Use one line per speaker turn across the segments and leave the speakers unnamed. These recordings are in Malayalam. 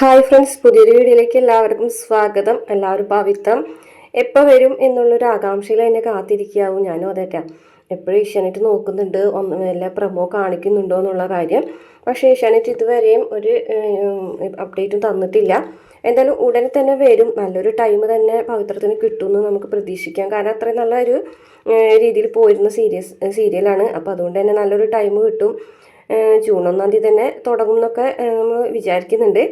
ഹായ് ഫ്രണ്ട്സ്, പുതിയൊരു വീഡിയോയിലേക്ക് എല്ലാവർക്കും സ്വാഗതം. എല്ലാവരും പവിത്രം എപ്പോൾ വരും എന്നുള്ളൊരു ആകാംക്ഷയിൽ എന്നെ കാത്തിരിക്കാവും. ഞാനും അതേറ്റാ എപ്പോഴും ഏഷ്യാനെറ്റ് നോക്കുന്നുണ്ട്, വല്ല പ്രമോ കാണിക്കുന്നുണ്ടോ എന്നുള്ള കാര്യം. പക്ഷേ ഏഷ്യാനെറ്റ് ഇതുവരെയും ഒരു അപ്ഡേറ്റും തന്നിട്ടില്ല. എന്തായാലും ഉടനെ തന്നെ വരും. നല്ലൊരു ടൈം തന്നെ പവിത്രത്തിന് കിട്ടുമെന്ന് നമുക്ക് പ്രതീക്ഷിക്കാം. കാരണം അത്രയും നല്ലൊരു രീതിയിൽ പോയിരുന്ന സീരിയലാണ്. അപ്പോൾ അതുകൊണ്ട് തന്നെ നല്ലൊരു ടൈം കിട്ടും. ജൂൺ 1 തീയതി തന്നെ തുടങ്ങും എന്നൊക്കെ നമ്മൾ വിചാരിക്കുന്നുണ്ട്.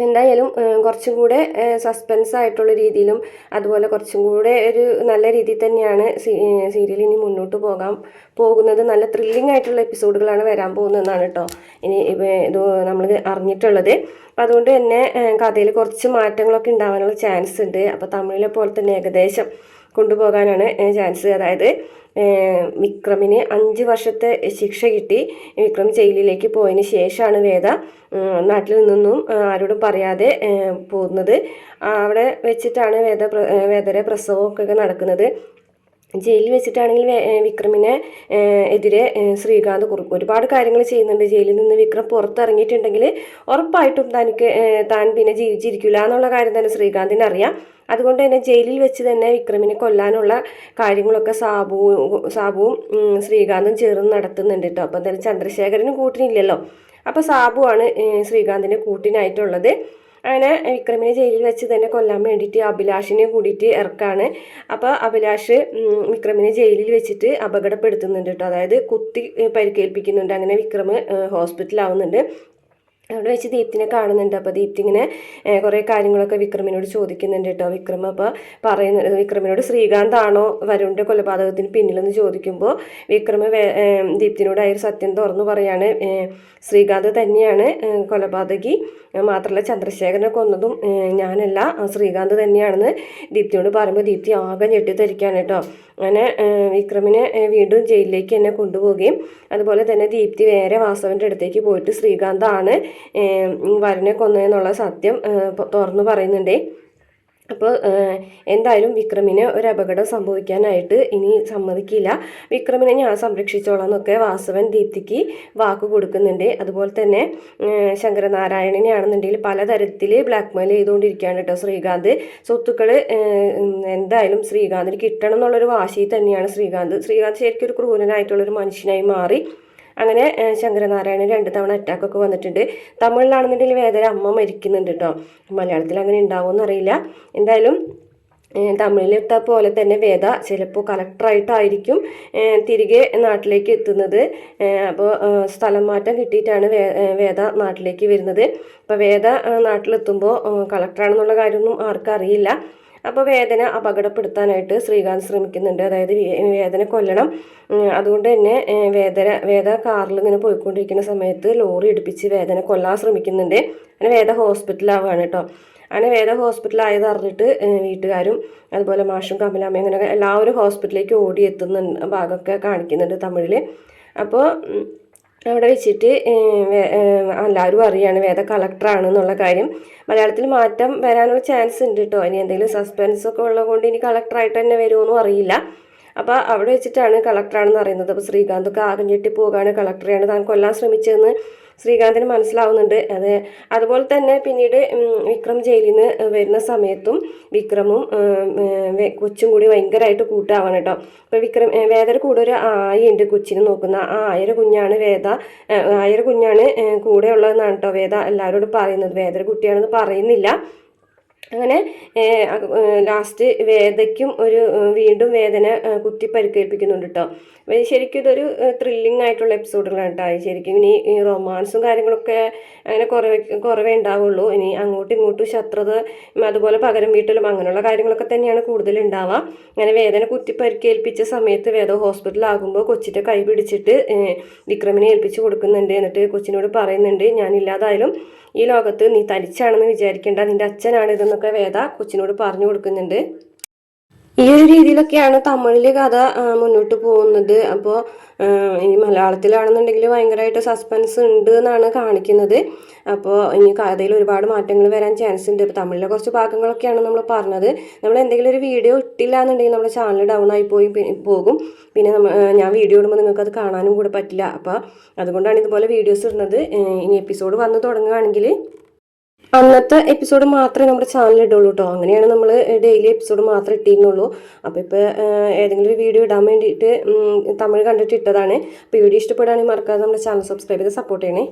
എന്തായാലും കുറച്ചും കൂടെ സസ്പെൻസ് ആയിട്ടുള്ള രീതിയിലും അതുപോലെ കുറച്ചും കൂടെ ഒരു നല്ല രീതിയിൽ തന്നെയാണ് സീരിയൽ ഇനി മുന്നോട്ട് പോകുന്നത്. നല്ല ത്രില്ലിംഗ് ആയിട്ടുള്ള എപ്പിസോഡുകളാണ് വരാൻ പോകുന്നതെന്നാണ് കേട്ടോ ഇനി ഇത് നമ്മൾ അറിഞ്ഞിട്ടുള്ളത്. അപ്പം അതുകൊണ്ട് തന്നെ കഥയിൽ കുറച്ച് മാറ്റങ്ങളൊക്കെ ഉണ്ടാവാനുള്ള ചാൻസ് ഉണ്ട്. അപ്പോൾ തമിഴിലെ പോലെ തന്നെ ഏകദേശം കൊണ്ടുപോകാനാണ് ചാൻസ്. അതായത് വിക്രമിന് 5 വർഷത്തെ ശിക്ഷ കിട്ടി. വിക്രം ജയിലിലേക്ക് പോയതിന് ശേഷമാണ് വേദ നാട്ടിൽ നിന്നും ആരോടും പറയാതെ പോകുന്നത്. അവിടെ വെച്ചിട്ടാണ് വേദയുടെ പ്രസവമൊക്കെ നടക്കുന്നത്. ജയിലിൽ വെച്ചിട്ടാണെങ്കിൽ വിക്രമിനെ എതിരെ ശ്രീകാന്ത് ഒരുപാട് കാര്യങ്ങൾ ചെയ്യുന്നുണ്ട്. ജയിലിൽ നിന്ന് വിക്രം പുറത്തിറങ്ങിയിട്ടുണ്ടെങ്കിൽ ഉറപ്പായിട്ടും താൻ പിന്നെ ജീവിച്ചിരിക്കില്ല എന്നുള്ള കാര്യം തന്നെ ശ്രീകാന്തിന് അറിയാം. അതുകൊണ്ട് തന്നെ ജയിലിൽ വെച്ച് തന്നെ വിക്രമിനെ കൊല്ലാനുള്ള കാര്യങ്ങളൊക്കെ സാബുവും ശ്രീകാന്തും ചേർന്ന് നടത്തുന്നുണ്ട് കേട്ടോ. അപ്പോൾ എന്തായാലും ചന്ദ്രശേഖരനും കൂട്ടിനില്ലല്ലോ. അപ്പോൾ സാബുവാണ് ശ്രീകാന്തിൻ്റെ കൂട്ടിനായിട്ടുള്ളത്. അങ്ങനെ വിക്രമിനെ ജയിലിൽ വെച്ച് തന്നെ കൊല്ലാൻ വേണ്ടിയിട്ട് അഭിലാഷിനെ കൂടിയിട്ട് ഇറക്കാണ്. അപ്പോൾ അഭിലാഷ് വിക്രമിനെ ജയിലിൽ വെച്ചിട്ട് അപകടപ്പെടുത്തുന്നുണ്ട് കേട്ടോ. അതായത് കുത്തി പരിക്കേൽപ്പിക്കുന്നുണ്ട്. അങ്ങനെ വിക്രം ഹോസ്പിറ്റലാവുന്നുണ്ട്. അവിടെ വെച്ച് ദീപ്തിനെ കാണുന്നുണ്ട്. അപ്പോൾ ദീപ്തി ഇങ്ങനെ കുറേ കാര്യങ്ങളൊക്കെ വിക്രമിനോട് ചോദിക്കുന്നുണ്ട് കേട്ടോ. വിക്രം അപ്പോൾ പറയുന്നത് വിക്രമിനോട് ശ്രീകാന്താണോ വരുണിൻ്റെ കൊലപാതകത്തിന് പിന്നിലെന്ന് ചോദിക്കുമ്പോൾ വിക്രം ദീപ്തിനോട് ആ ഒരു സത്യം തുറന്നു പറയാണ്. ശ്രീകാന്ത് തന്നെയാണ് കൊലപാതകി, മാത്രമല്ല ചന്ദ്രശേഖരനെ കൊന്നതും ഞാനല്ല, ശ്രീകാന്ത് തന്നെയാണെന്ന് ദീപ്തിയോട് പറയുമ്പോൾ ദീപ്തി ആകെ ഞെട്ടിത്തരിക്കുകയാണ് കേട്ടോ. അങ്ങനെ വിക്രമിനെ വീണ്ടും ജയിലിലേക്ക് തന്നെ കൊണ്ടുപോവുകയും അതുപോലെ തന്നെ ദീപ്തി വേറെ വാസവൻ്റെ അടുത്തേക്ക് പോയിട്ട് ശ്രീകാന്താണ് വരുണിനെ കൊന്നതെന്നുള്ള സത്യം തുറന്നു പറയുന്നുണ്ടേ. അപ്പോൾ എന്തായാലും വിക്രമിന് ഒരു അപകടം സംഭവിക്കാനായിട്ട് ഇനി സമ്മതിക്കില്ല. വിക്രമിനെ ഞാൻ സംരക്ഷിച്ചോളാം എന്നൊക്കെ വാസവൻ ദീപ്തിക്ക് വാക്ക് കൊടുക്കുന്നുണ്ട്. അതുപോലെ തന്നെ ശങ്കരനാരായണനെ ആണെന്നുണ്ടെങ്കിൽ പലതരത്തിൽ ബ്ലാക്ക്മെയിൽ ചെയ്തുകൊണ്ടിരിക്കുകയാണ് കേട്ടോ ശ്രീകാന്ത്. സ്വത്തുക്കൾ എന്തായാലും ശ്രീകാന്തിന് കിട്ടണം എന്നുള്ളൊരു വാശി തന്നെയാണ് ശ്രീകാന്ത് ശരിക്കും ഒരു ക്രൂരനായിട്ടുള്ളൊരു മനുഷ്യനായി മാറി. അങ്ങനെ ശങ്കരനാരായണൻ 2 തവണ അറ്റാക്കൊക്കെ വന്നിട്ടുണ്ട്. തമിഴിലാണെന്നുണ്ടെങ്കിൽ വേദന അമ്മ മരിക്കുന്നുണ്ട് കേട്ടോ. മലയാളത്തിൽ അങ്ങനെ ഉണ്ടാവുമെന്ന് അറിയില്ല. എന്തായാലും തമിഴിലിട്ട പോലെ തന്നെ വേദ ചിലപ്പോൾ കളക്ടറായിട്ടായിരിക്കും തിരികെ നാട്ടിലേക്ക് എത്തുന്നത്. അപ്പോൾ സ്ഥലം മാറ്റം കിട്ടിയിട്ടാണ് വേദ നാട്ടിലേക്ക് വരുന്നത്. അപ്പോൾ വേദ നാട്ടിലെത്തുമ്പോൾ കളക്ടറാണെന്നുള്ള കാര്യമൊന്നും ആർക്കും അറിയില്ല. അപ്പോൾ വേദന അപകടപ്പെടുത്താനായിട്ട് ശ്രീകാന്ത് ശ്രമിക്കുന്നുണ്ട്. അതായത് വേദന കൊല്ലണം. അതുകൊണ്ട് തന്നെ വേദ കാറിൽ ഇങ്ങനെ പോയിക്കൊണ്ടിരിക്കുന്ന സമയത്ത് ലോറി ഇടിപ്പിച്ച് വേദന കൊല്ലാൻ ശ്രമിക്കുന്നുണ്ട്. അങ്ങനെ വേദ ഹോസ്പിറ്റലാവുകയാണ് കേട്ടോ. അങ്ങനെ വേദ ഹോസ്പിറ്റലായത് അറിഞ്ഞിട്ട് വീട്ടുകാരും അതുപോലെ മാഷും കമലാമ്മയും അങ്ങനെ എല്ലാവരും ഹോസ്പിറ്റലിലേക്ക് ഓടിയെത്തുന്ന ഭാഗമൊക്കെ കാണിക്കുന്നുണ്ട് തമിഴിൽ. അപ്പോൾ അവിടെ വെച്ചിട്ട് എല്ലാവരും അറിയാണ് വേദ കളക്ടറാണെന്നുള്ള കാര്യം. മലയാളത്തിൽ മാറ്റം വരാനുള്ള ചാൻസ് ഉണ്ട് കേട്ടോ. ഇനി എന്തെങ്കിലും സസ്പെൻസൊക്കെ ഉള്ളതുകൊണ്ട് ഇനി കളക്ടറായിട്ട് തന്നെ വരുമോയെന്നും അറിയില്ല. അപ്പോൾ അവിടെ വെച്ചിട്ടാണ് കളക്ടറാണെന്ന് അറിയുന്നത്. അപ്പോൾ ശ്രീകാന്തൊക്കെ ആകെ ഞെട്ടി പോകാണ്. കളക്ടറെയാണ് താൻ കൊല്ലാൻ ശ്രമിച്ചതെന്ന് ശ്രീകാന്തിന് മനസ്സിലാവുന്നുണ്ട്. അതുപോലെ തന്നെ പിന്നീട് വിക്രം ജയിലിൽ നിന്ന് വരുന്ന സമയത്തും വിക്രമും കൊച്ചും കൂടി ഭയങ്കരമായിട്ട് കൂട്ടാവാണ് കേട്ടോ. അപ്പോൾ വേദയുടെ കൂടെ ഒരു ആയുണ്ട് കൊച്ചിനെ നോക്കുന്ന. ആ ആയര കുഞ്ഞാണ് കൂടെ ഉള്ളതെന്നാണ് കേട്ടോ വേദ എല്ലാവരോടും പറയുന്നത്. വേദയുടെ കുട്ടിയാണെന്ന് പറയുന്നില്ല. അങ്ങനെ ലാസ്റ്റ് വേദയ്ക്കും വീണ്ടും വേദന കുത്തി പരിക്കേൽപ്പിക്കുന്നുണ്ട് കേട്ടോ. ശരിക്കും ഇതൊരു ത്രില്ലിംഗ് ആയിട്ടുള്ള എപ്പിസോഡുകളാണ് കേട്ടോ. ശരിക്കും ഇനി റൊമാൻസും കാര്യങ്ങളൊക്കെ അങ്ങനെ കുറവേ ഉണ്ടാവുള്ളൂ. ഇനി അങ്ങോട്ടും ഇങ്ങോട്ടും ശത്രുത അതുപോലെ പകരം വീട്ടിലും അങ്ങനെയുള്ള കാര്യങ്ങളൊക്കെ തന്നെയാണ് കൂടുതൽ ഉണ്ടാവുക. അങ്ങനെ വേദന കുത്തി പരിക്കേൽപ്പിച്ച സമയത്ത് വേദ ഹോസ്പിറ്റലാകുമ്പോൾ കൊച്ചിൻ്റെ കൈ പിടിച്ചിട്ട് വിക്രമിനെ ഏൽപ്പിച്ച് കൊടുക്കുന്നുണ്ട്. എന്നിട്ട് കൊച്ചിനോട് പറയുന്നുണ്ട്, ഞാനില്ലാതായാലും ഈ ലോകത്ത് നീ തനിച്ചാണെന്ന് വിചാരിക്കേണ്ട, നിന്റെ അച്ഛനാണ് ഇതെന്നൊക്കെ വേദ കൊച്ചിനോട് പറഞ്ഞു കൊടുക്കുന്നുണ്ട്. ഈ ഒരു രീതിയിലൊക്കെയാണ് തമിഴിൽ കഥ മുന്നോട്ട് പോകുന്നത്. അപ്പോൾ ഇനി മലയാളത്തിലാണെന്നുണ്ടെങ്കിൽ ഭയങ്കരമായിട്ട് സസ്പെൻസ് ഉണ്ട് എന്നാണ് കാണിക്കുന്നത്. അപ്പോൾ ഇനി കഥയിൽ ഒരുപാട് മാറ്റങ്ങൾ വരാൻ ചാൻസ് ഉണ്ട്. ഇപ്പോൾ തമിഴിലെ കുറച്ച് ഭാഗങ്ങളൊക്കെയാണ് നമ്മൾ പറഞ്ഞത്. നമ്മൾ എന്തെങ്കിലും ഒരു വീഡിയോ ഇട്ടില്ല എന്നുണ്ടെങ്കിൽ നമ്മുടെ ചാനൽ ഡൗൺ ആയി പോകും. പിന്നെ ഞാൻ വീഡിയോ ഇടുമ്പോൾ നിങ്ങൾക്ക് അത് കാണാനും കൂടെ പറ്റില്ല. അപ്പോൾ അതുകൊണ്ടാണ് ഇതുപോലെ വീഡിയോസ് ഇടുന്നത്. ഇനി എപ്പിസോഡ് വന്ന് തുടങ്ങുകയാണെങ്കിൽ അന്നത്തെ എപ്പിസോഡ് മാത്രമേ നമ്മുടെ ചാനലിൽ ഇടുള്ളൂ കേട്ടോ. അങ്ങനെയാണ് നമ്മൾ ഡെയിലി എപ്പിസോഡ് മാത്രം ഇട്ടിരുന്നുള്ളൂ. അപ്പോൾ ഇപ്പോൾ ഏതെങ്കിലും ഒരു വീഡിയോ ഇടാൻ വേണ്ടിയിട്ട് തമിഴ് കണ്ടിട്ട് ഇട്ടതാണ്. അപ്പോൾ വീഡിയോ ഇഷ്ടപ്പെടുകയാണെങ്കിൽ മറക്കാതെ നമ്മുടെ ചാനൽ സബ്സ്ക്രൈബ് ചെയ്ത് സപ്പോർട്ട് ചെയ്യണേ.